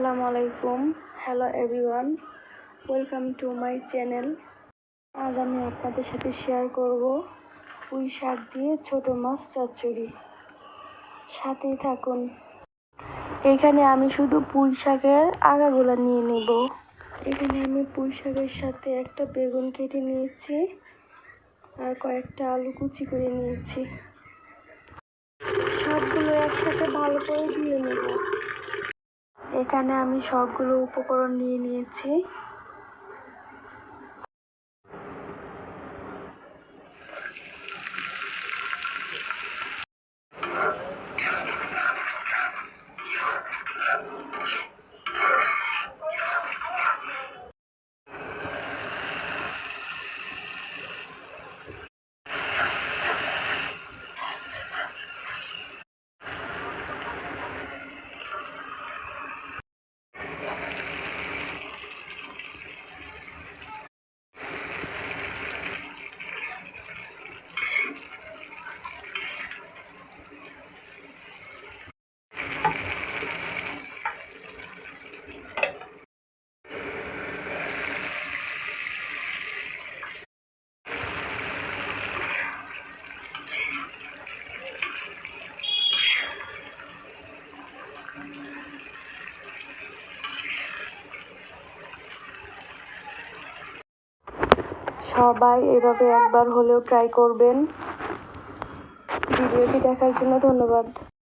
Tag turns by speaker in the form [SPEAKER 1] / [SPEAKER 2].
[SPEAKER 1] আসসালামু আলাইকুম। Hello everyone, welcome to my channel. আজ আমি আপনাদের সাথে শেয়ার করব পুঁই শাক দিয়ে ছোট মাছ চচ্চড়ি। সাথেই থাকুন। এখানে আমি শুধু পুঁই শাকের আগাগুলো নিয়ে নেব। এখানে আমি পুঁই শাকের সাথে একটা বেগুন কেটে নিয়েছি আর কয়েকটা আলু কুচি করে নিয়েছি। সবগুলো একসাথে ভালো করে ধুয়ে নেব। এখানে আমি সবগুলো উপকরণ নিয়ে নিয়েছি। সবাই এভাবে একবার হলেও ট্রাই করবেন। ভিডিওটি দেখার জন্য ধন্যবাদ।